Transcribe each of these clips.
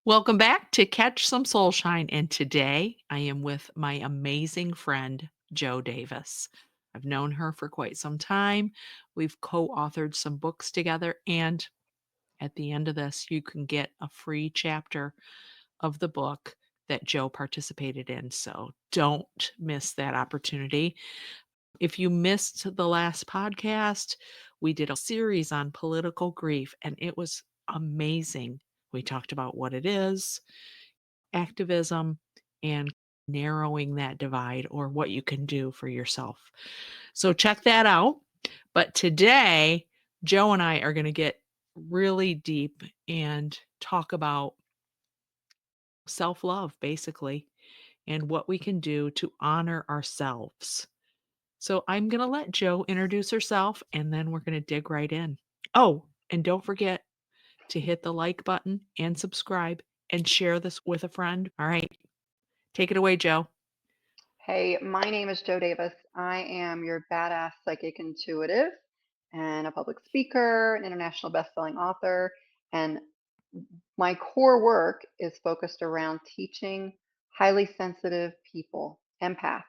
Welcome back to Catch Some Soulshine, and today I am with my amazing friend, Jo Davis. I've known her for quite some time. We've co-authored some books together, and at the end of this, you can get a free chapter of the book that Jo participated in, so don't miss that opportunity. If you missed the last podcast, we did a series on political grief, and it was amazing. We talked about what it is, activism, and narrowing that divide or what you can do for yourself. So check that out. But today, Joe and I are going to get really deep and talk about self love, basically, and what we can do to honor ourselves. So I'm going to let Joe introduce herself and then we're going to dig right in. Oh, and don't forget to hit the like button and subscribe and share this with a friend. All right. Take it away, Joe. Hey, my name is Jo Davis. I am your badass psychic intuitive and a public speaker, an international best-selling author, and my core work is focused around teaching highly sensitive people, empaths,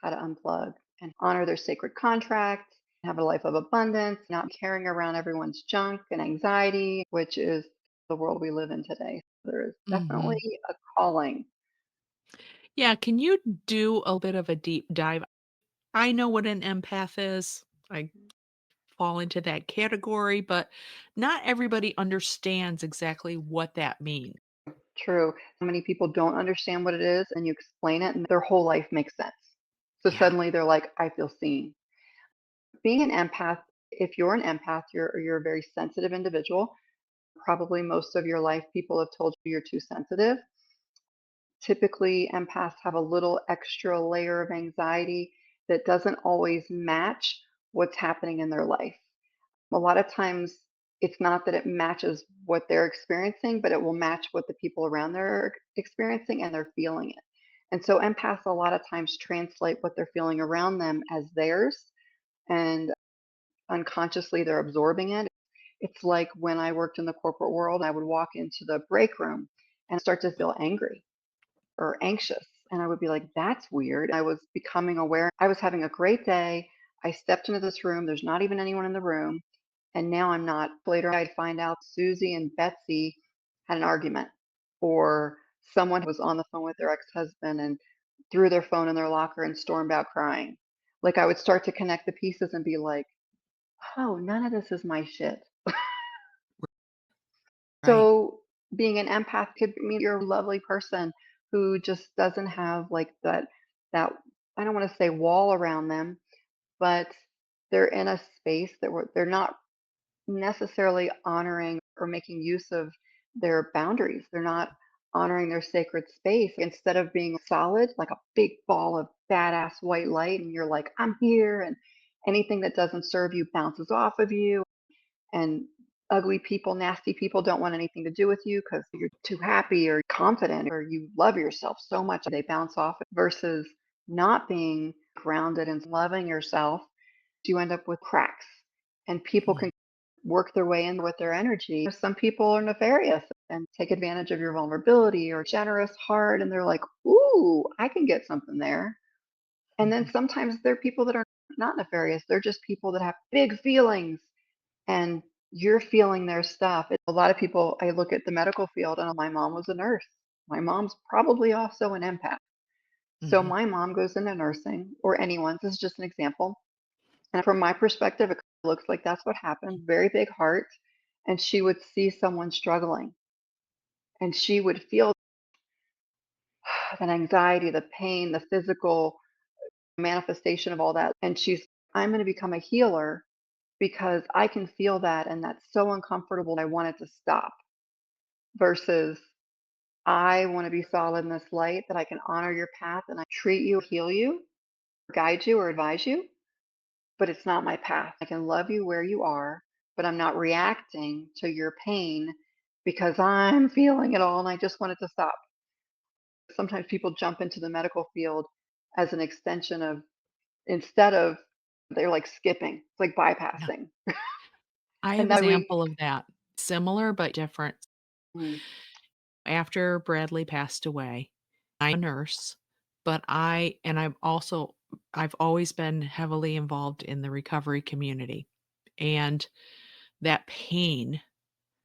how to unplug and honor their sacred contract, have a life of abundance, not carrying around everyone's junk and anxiety, which is the world we live in today. There is definitely Mhm. a calling. Yeah, can you do a bit of a deep dive? I know what an empath is. I fall into that category, but not everybody understands exactly what that means. True. So many people don't understand what it is, and you explain it, and their whole life makes sense. So Yeah. suddenly they're like, I feel seen. Being an empath, if you're an empath, you're a very sensitive individual. Probably most of your life, people have told you you're too sensitive. Typically, empaths have a little extra layer of anxiety that doesn't always match what's happening in their life. A lot of times, it's not that it matches what they're experiencing, but it will match what the people around there are experiencing and they're feeling it. And so empaths a lot of times translate what they're feeling around them as theirs, and unconsciously they're absorbing it. It's like when I worked in the corporate world, I would walk into the break room and start to feel angry or anxious. And I would be like, that's weird. I was becoming aware. I was having a great day. I stepped into this room. There's not even anyone in the room. And now I'm not. Later, I'd find out Susie and Betsy had an argument, or someone was on the phone with their ex husband and threw their phone in their locker and stormed out crying. Like I would start to connect the pieces and be like, oh, none of this is my shit. Right. So being an empath could mean you're a lovely person who just doesn't have like that I don't want to say wall around them, but they're in a space that they're not necessarily honoring or making use of their boundaries. They're not honoring their sacred space. Instead of being solid, like a big ball of badass white light, and you're like, I'm here, and anything that doesn't serve you bounces off of you, and ugly people, nasty people don't want anything to do with you because you're too happy or confident or you love yourself so much they bounce off versus not being grounded and loving yourself. You end up with cracks and people Mm. can work their way in with their energy. Some people are nefarious and take advantage of your vulnerability or generous heart and they're like, ooh, I can get something there. And then Mhm. sometimes there are people that are not nefarious. They're just people that have big feelings and you're feeling their stuff. A lot of people, I look at the medical field, and my mom was a nurse. My mom's probably also an empath. So Mhm. my mom goes into nursing, or anyone's. This is just an example. And from my perspective, it looks like that's what happened. Very big heart. And she would see someone struggling, and she would feel that anxiety, the pain, the physical manifestation of all that. And she's, I'm going to become a healer because I can feel that. And that's so uncomfortable. I want it to stop versus I want to be solid in this light that I can honor your path and I treat you, heal you, guide you, or advise you, but it's not my path. I can love you where you are, but I'm not reacting to your pain because I'm feeling it all and I just want it to stop. Sometimes people jump into the medical field as an extension of, instead of, they're like skipping, it's like Yeah. bypassing. I And have an that we, example of that. Similar but different. mm, After Bradley passed away, I'm a nurse, but I've always been heavily involved in the recovery community, and that pain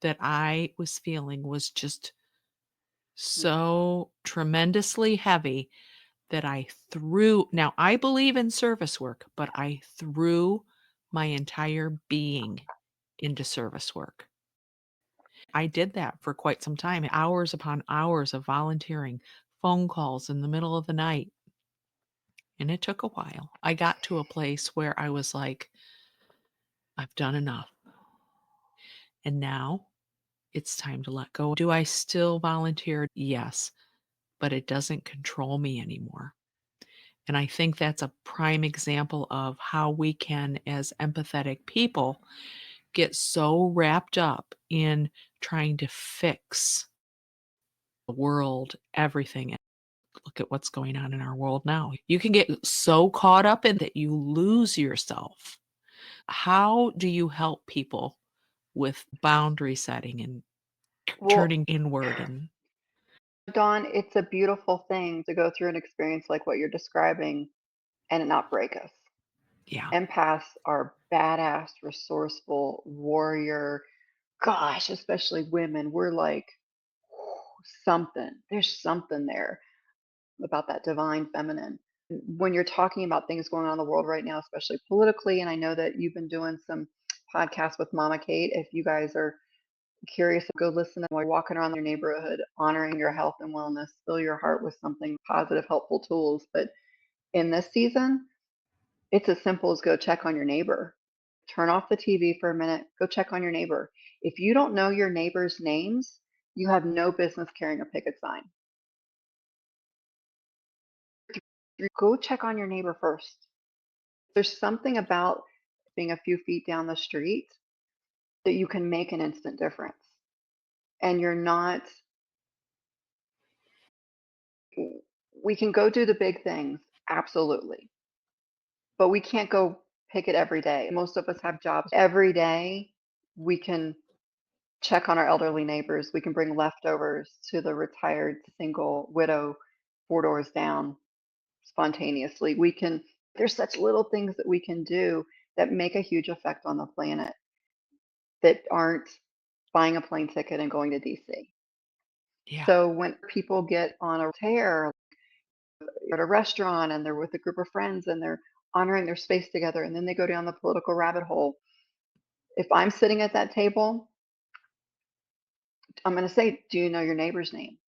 that I was feeling was just Mm. so tremendously heavy that I threw now I believe in service work, but I threw my entire being into service work. I did that for quite some time, hours upon hours of volunteering, phone calls in the middle of the night, and it took a while. I got to a place where I was like, "I've done enough, and now it's time to let go." Do I still volunteer? Yes, but it doesn't control me anymore. And I think that's a prime example of how we can, as empathetic people, get so wrapped up in trying to fix the world, everything. And look at what's going on in our world now. You can get so caught up in that you lose yourself. How do you help people with boundary setting and Well, turning inward and Dawn, it's a beautiful thing to go through an experience like what you're describing and it not break us. yeah. Empaths are badass, resourceful, warrior. Gosh, especially women, we're like something. There's something there about that divine feminine. When you're talking about things going on in the world right now, especially politically, and I know that you've been doing some podcasts with Mama Kate. If you guys are curious, go listen while you're walking around your neighborhood, honoring your health and wellness. Fill your heart with something positive, helpful tools. But in this season, it's as simple as go check on your neighbor. Turn off the TV for a minute, go check on your neighbor. If you don't know your neighbor's names, you have no business carrying a picket sign. Go check on your neighbor first. There's something about being a few feet down the street that you can make an instant difference. And you're not, we can go do the big things, absolutely. But we can't go pick it every day. Most of us have jobs. Every day, we can check on our elderly neighbors. We can bring leftovers to the retired single widow 4 doors down spontaneously. There's such little things that we can do that make a huge effect on the planet that aren't buying a plane ticket and going to DC. Yeah. So when people get on a tear at a restaurant and they're with a group of friends and they're honoring their space together and then they go down the political rabbit hole, if I'm sitting at that table, I'm going to say, do you know your neighbor's name?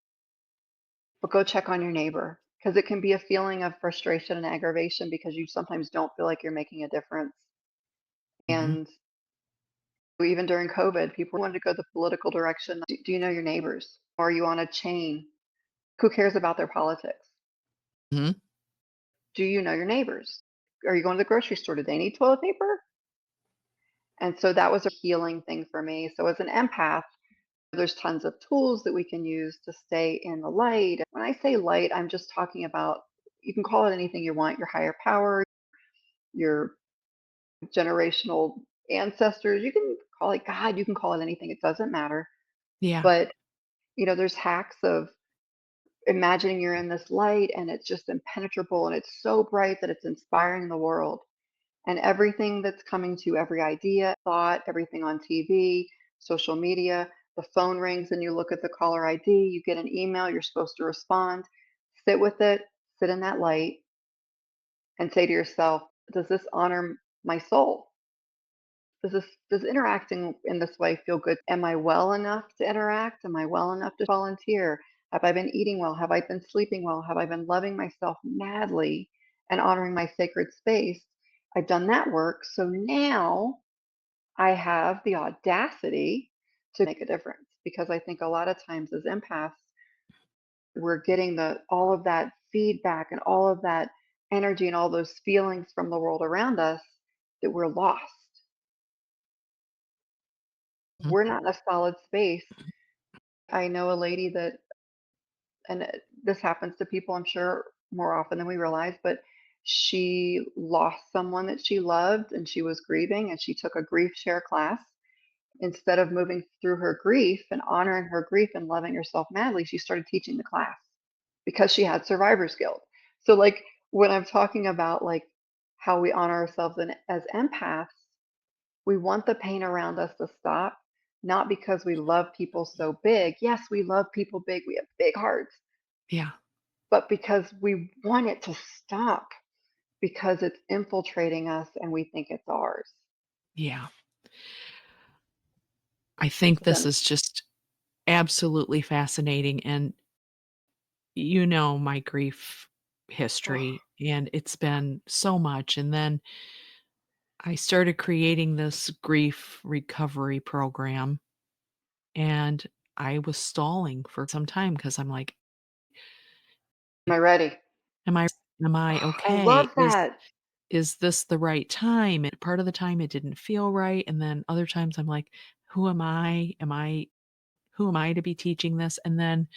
But go check on your neighbor because it can be a feeling of frustration and aggravation because you sometimes don't feel like you're making a difference. Mhm. And even during COVID, people wanted to go the political direction. Do you know your neighbors? Are you on a chain? Who cares about their politics? Mhm. Do you know your neighbors? Are you going to the grocery store? Do they need toilet paper? And so that was a healing thing for me. So as an empath, there's tons of tools that we can use to stay in the light. When I say light, I'm just talking about you can call it anything you want, your higher power, your generational ancestors, you can call it God, you can call it anything, it doesn't matter. Yeah. But there's hacks of imagining you're in this light and it's just impenetrable and it's so bright that it's inspiring the world. And everything that's coming to you, every idea, thought, everything on TV, social media, the phone rings and you look at the caller ID, you get an email, you're supposed to respond. Sit with it, sit in that light, and say to yourself, does this honor my soul? Does interacting in this way feel good? Am I well enough to interact? Am I well enough to volunteer? Have I been eating well? Have I been sleeping well? Have I been loving myself madly and honoring my sacred space? I've done that work. So now I have the audacity to make a difference because I think a lot of times as empaths, we're getting the all of that feedback and all of that energy and all those feelings from the world around us that we're lost. Mhm. We're not in a solid space. I know a lady that, and this happens to people, I'm sure, more often than we realize, but she lost someone that she loved and she was grieving and she took a grief share class Instead of moving through her grief and honoring her grief and loving herself madly, she started teaching the class because she had survivor's guilt. So, like, when I'm talking about like how we honor ourselves as empaths, we want the pain around us to stop, not because we love people so big. Yes, we love people big. We have big hearts, Yeah. but because we want it to stop because it's infiltrating us and we think it's ours. Yeah. I think Does that this is just absolutely fascinating, and my grief oh, history, and it's been so much, and then I started creating this grief recovery program, and I was stalling for some time because 'cause I'm like, am I ready? Am I I okay? love Is that. is this the right time? And part of the time it didn't feel right, and then other times I'm like, "Who am I? Who am I to be teaching this?" And then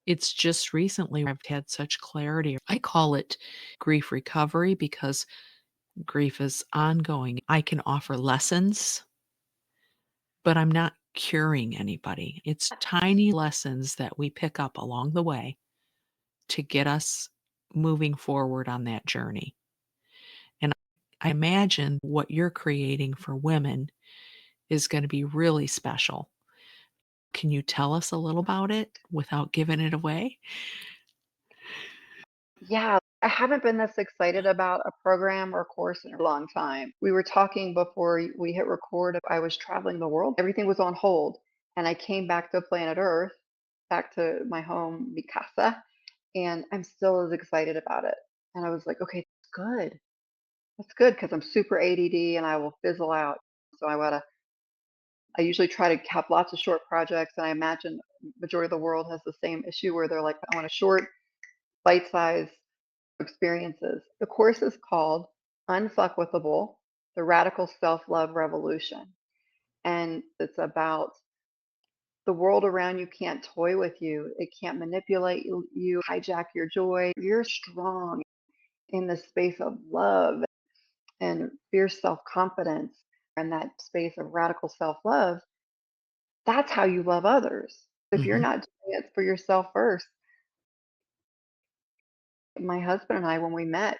it's just recently I've had such clarity. I call it grief recovery because grief is ongoing. I can offer lessons, but I'm not curing anybody. It's tiny lessons that we pick up along the way to get us moving forward on that journey. And I imagine what you're creating for women is gonna be really special. Can you tell us a little about it without giving it away? Yeah, I haven't been this excited about a program or course in a long time. We were talking before we hit record. I was traveling the world. Everything was on hold. And I came back to planet Earth, back to my home, mi casa, and I'm still as excited about it. And I was like, okay, that's good. That's good because I'm super ADD and I will fizzle out. So I usually try to have lots of short projects. And I imagine majority of the world has the same issue where they're like, I want a short, bite-sized experiences. The course is called Unfuckwithable, the Radical Self-Love Revolution. And it's about the world around you can't toy with you. It can't manipulate you, hijack your joy. You're strong in the space of love and fierce self-confidence and that space of radical self-love. That's how you love others. If you're Mhm. not doing it for yourself first, my husband and I, when we met,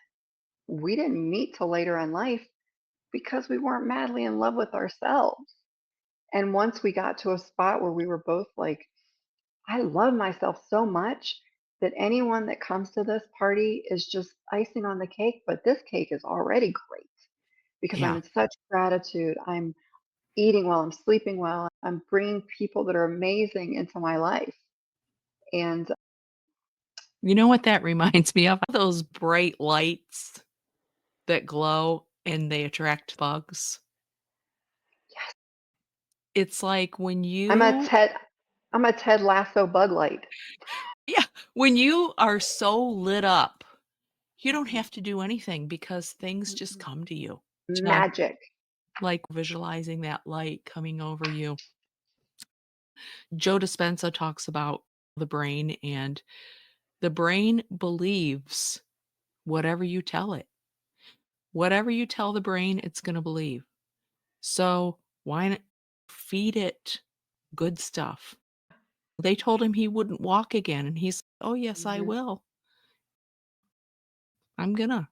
we didn't meet till later in life because we weren't madly in love with ourselves. And once we got to a spot where we were both like, I love myself so much that anyone that comes to this party is just icing on the cake, but this cake is already great because I'm Yeah. in such gratitude. I'm eating well, I'm sleeping well, I'm bringing people that are amazing into my life. And You know what that reminds me of? Those bright lights that glow and they attract bugs. yes, It's like when I'm a you Ted, I'm a Ted Lasso bug light. Yeah, when you are so lit up, you don't Mhm, have to do anything because things just mhm. come to you. Job Magic. like visualizing that light coming over you. Joe Dispenza talks about the brain, and the brain believes whatever you tell it. Whatever you tell the brain, it's gonna believe. So, why not feed it good stuff? They told him he wouldn't walk again, and he's, "Oh, yes, I Mhm, will. I'm gonna."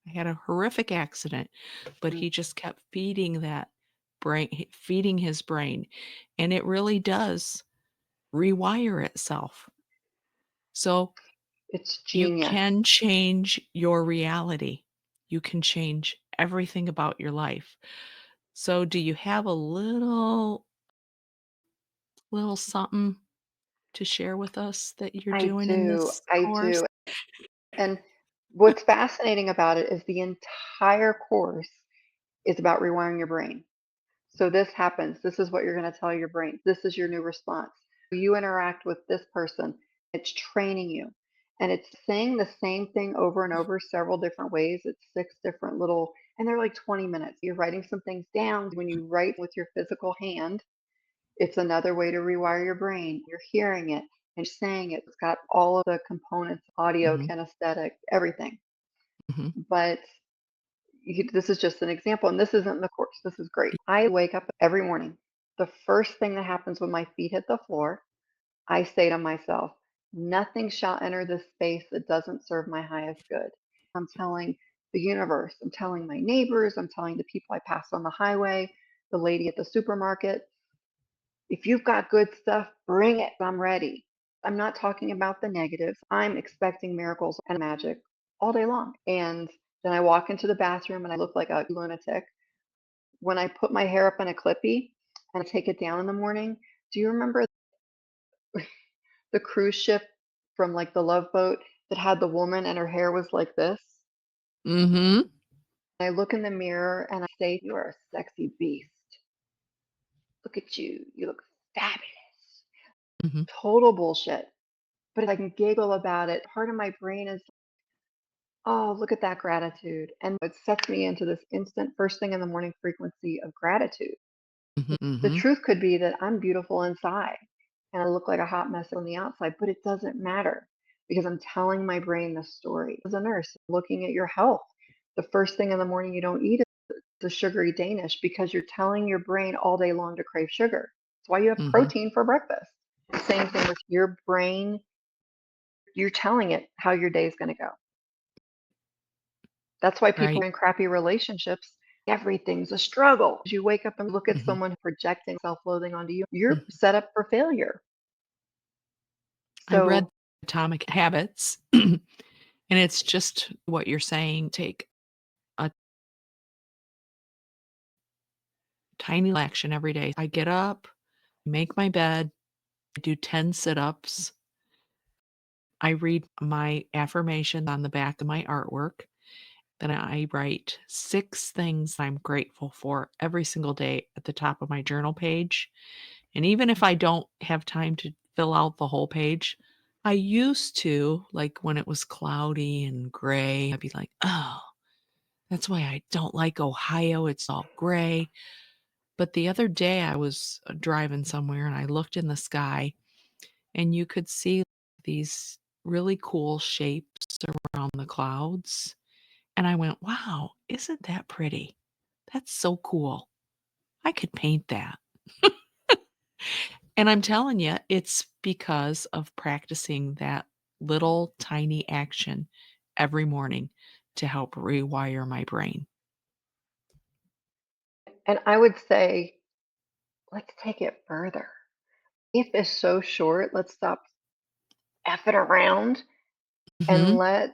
I had a horrific accident, but mm. he just kept feeding his brain, and it really does rewire itself. So, It's you genius. can change your reality. You can change everything about your life. So, do you have a little something to share with us that you're I doing in do. this I course? do. And what's fascinating about it is the entire course is about rewiring your brain. So this happens. This is what you're going to tell your brain. This is your new response. You interact with this person. It's training you. And it's saying the same thing over and over several different ways. It's six different little, and they're like 20 minutes. You're writing some things down. When you write with your physical hand, it's another way to rewire your brain. You're hearing it and saying it. It's got all of the components, audio, Mhm, kinesthetic, everything. mhm. But this is just an example, and this isn't in the course. This is great. I wake up every morning. The first thing that happens when my feet hit the floor, I say to myself, nothing shall enter this space that doesn't serve my highest good. I'm telling the universe, I'm telling my neighbors, I'm telling the people I pass on the highway, the lady at the supermarket, if you've got good stuff, bring it. I'm ready. I'm not talking about the negatives. I'm expecting miracles and magic all day long. And then I walk into the bathroom and I look like a lunatic. When I put my hair up in a clippy and I take it down in the morning, do you remember the cruise ship from like the Love Boat that had the woman and her hair was like this? Mhm. I look in the mirror and I say, "You are a sexy beast. Look at you. You look fabulous." Mhm. Total bullshit. But I can giggle about it. Part of my brain is, oh, look at that gratitude. And it sets me into this instant first thing in the morning frequency of gratitude. Mhm. The Mhm. truth could be that I'm beautiful inside and I look like a hot mess on the outside, but it doesn't matter because I'm telling my brain the story. As a nurse, looking at your health, the first thing in the morning you don't eat is the sugary Danish because you're telling your brain all day long to crave sugar. That's why you have Mhm. protein for breakfast. Same thing with your brain. You're telling it how your day is going to go. That's why people Right. in crappy relationships, everything's a struggle. As you wake up and look at Mhm. someone projecting self-loathing onto you, you're Mhm. set up for failure. I read So, Atomic Habits, and it's just what you're saying. Take a tiny action every day. I get up, make my bed, I do 10 sit-ups. I read my affirmation on the back of my artwork. Then I write 6 things I'm grateful for every single day at the top of my journal page. And even if I don't have time to fill out the whole page, I used to, like when it was cloudy and gray, I'd be like, oh, that's why I don't like Ohio. It's all gray. But the other day I was driving somewhere and I looked in the sky and you could see these really cool shapes around the clouds. And I went, wow, isn't that pretty? That's so cool. I could paint that. And I'm telling you, it's because of practicing that little tiny action every morning to help rewire my brain. and I would say, let's take it further. Life is so short. Let's stop effing around and Mhm, let's,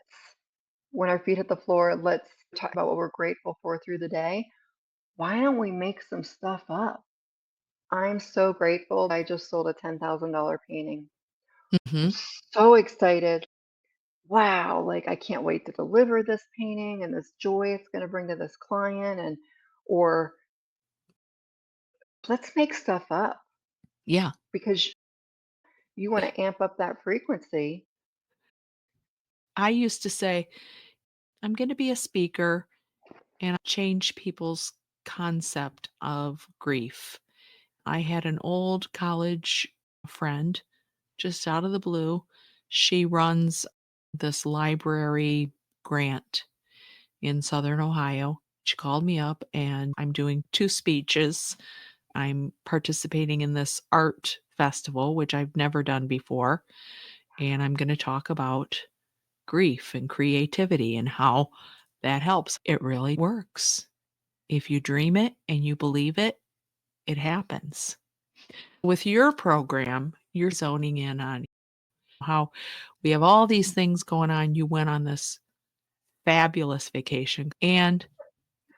when our feet hit the floor, let's talk about what we're grateful for through the day. Why don't we make some stuff up? I'm so grateful. I just sold a $10,000 painting. I'm mhm. so excited. Wow, like I can't wait to deliver this painting and this joy it's going to bring to this client or let's make stuff up Yeah. because you want to amp up that frequency. I used to say, I'm gonna be a speaker and change people's concept of grief. I had an old college friend, just out of the blue. She runs this library grant in Southern Ohio. She called me up and I'm doing 2 speeches. I'm participating in this art festival, which I've never done before, and I'm gonna talk about grief and creativity and how that helps. It really works. If you dream it and you believe it, it happens. With your program, you're zoning in on how we have all these things going on. You went on this fabulous vacation, and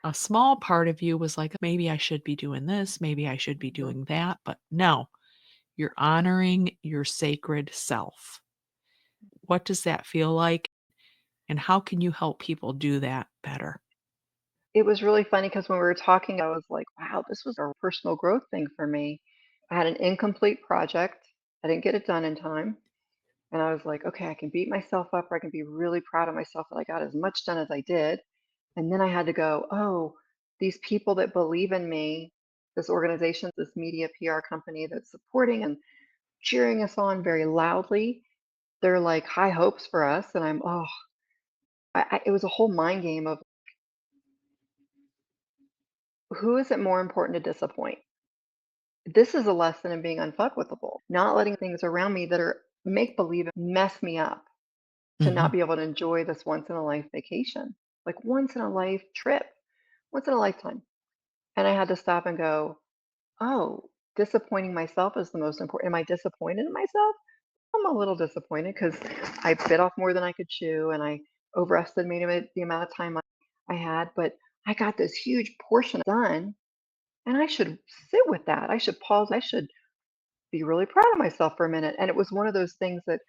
a small part of you was like, maybe I should be doing this, maybe I should be Mhm. doing that. But no, you're honoring your sacred self. What does that feel like? And how can you help people do that better? It was really funny because when we were talking, I was like, wow, this was a personal growth thing for me. I had an incomplete project. I didn't get it done in time. And I was like, okay, I can beat myself up or I can be really proud of myself that I got as much done as I did. And then I had to go, oh, these people that believe in me, this organization, this media PR company that's supporting and cheering us on very loudly, they're like high hopes for us. And it was a whole mind game of who is it more important to disappoint? This is a lesson in being unfuckwithable, not letting things around me that are make believe mess me up to not Mhm. be able to enjoy this once in a life vacation, like once in a life trip, once in a lifetime. And I had to stop and go, oh, disappointing myself is the most important. Am I disappointed in myself? I'm a little disappointed because I bit off more than I could chew and I overestimated the amount of time I had, but I got this huge portion done and I should sit with that. I should pause. I should be really proud of myself for a minute. And it was one of those things that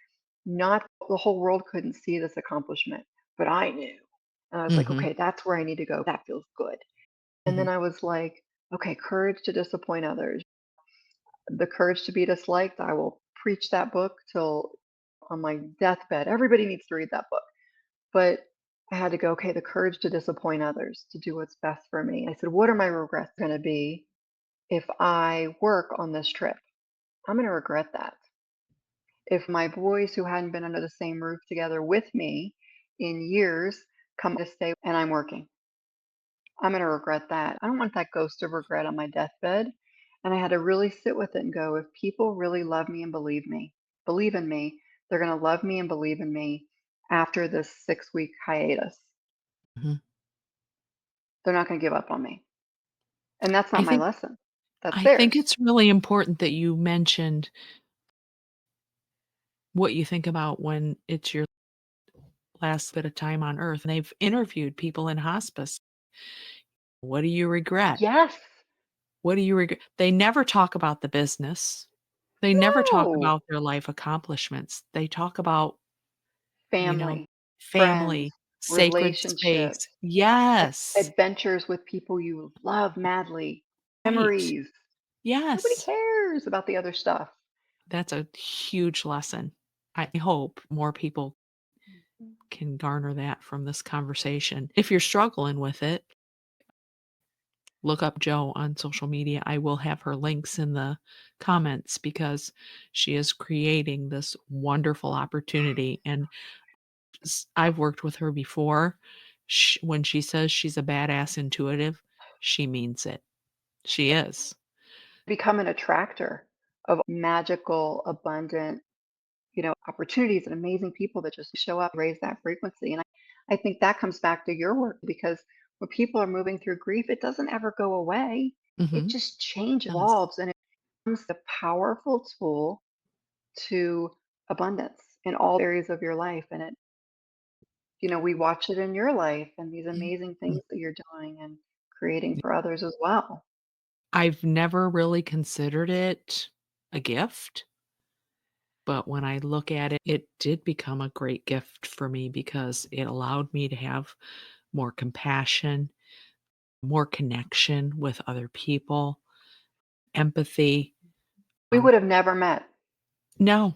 not the whole world couldn't see this accomplishment, but I knew. And I was like, Mhm. okay, that's where I need to go. That feels good. And then Mhm. I was like, okay, courage to disappoint others, the courage to be disliked. I will preach that book till on my deathbed. Everybody needs to read that book. But I had to go, okay, the courage to disappoint others, to do what's best for me. I said, what are my regrets going to be if I work on this trip? I'm going to regret that. If my boys who hadn't been under the same roof together with me in years come to stay and I'm working, I'm going to regret that. I don't want that ghost of regret on my deathbed. And I had to really sit with it and go, if people really love me and believe in me, they're going to love me and believe in me after this 6-week hiatus. Mhm. They're not going to give up on me. And that's I not my think lesson. That's I think theirs. it's really important that you mentioned what you think about when it's your last bit of time on earth, and they've interviewed people in hospice. What do you regret? Yes. What do you regret? They never talk about the business. They never talk No. about their life accomplishments. They talk about, you know, Family, friends, family, sacred space. relationships, Yes. adventures with people you love madly, Right. memories. Nobody Yes. cares about the other stuff. That's a huge lesson. I hope more people Mhm. can garner that from this conversation. If you're struggling with it, look up Joe on social media. I will have her links in the comments because she is creating this wonderful opportunity. And I've worked with her before. When she says she's a badass intuitive, she means it. She is. Become an attractor of magical, abundant, opportunities and amazing people that just show up, raise that frequency. And I think that comes back to your work because when people are moving through grief, it doesn't ever go away. It Hmm. just changes, Does. evolves, and it becomes a powerful tool to abundance in all areas of your life. And we watch it in your life and these amazing Mhm. things that you're doing and creating for others as well. I've never really considered it a gift. But when I look at it, it did become a great gift for me because it allowed me to have more compassion, more connection with other people, empathy. We Um, would have never met. no,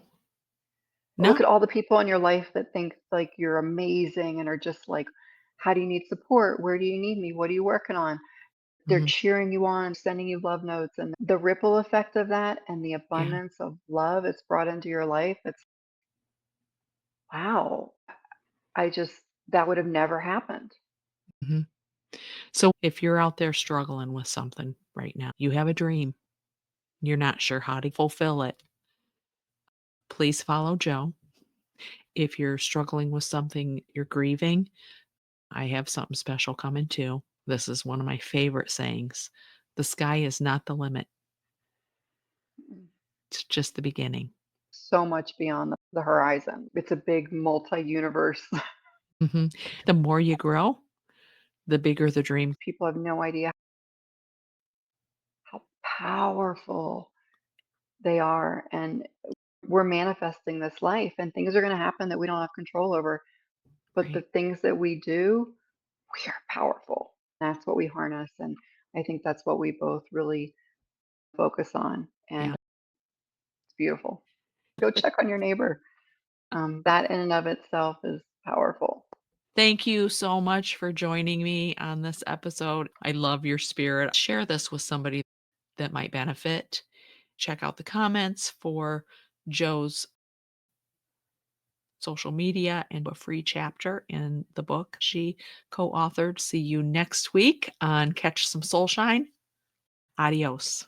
Look no. at all the people in your life that think like you're amazing and are just like, how do you need support? Where do you need me? What are you working on? They're Mhm. cheering you on, sending you love notes, and the ripple effect of that and the Yeah. abundance of love it's brought into your life. It's wow. That would have never happened. Mhm. So if you're out there struggling with something right now, you have a dream, you're not sure how to fulfill it, please follow Joe. If you're struggling with something you're grieving, I have something special coming too. This is one of my favorite sayings. The sky is not the limit. Mm. It's just the beginning. So much beyond the horizon. It's a big multi-universe. Mhm. The more you grow, the bigger the dream. People have no idea how powerful they are, and we're manifesting this life, and things are going to happen that we don't have control over. But the Right. things that we do, we are powerful. That's what we harness, and I think that's what we both really focus on, and Yeah. it's beautiful. Go check on your neighbor. That in and of itself is powerful. Thank you so much for joining me on this episode. I love your spirit. Share this with somebody that might benefit. Check out the comments for Joe's social media and a free chapter in the book she co authored. See you next week on Catch Some Soulshine. Adios.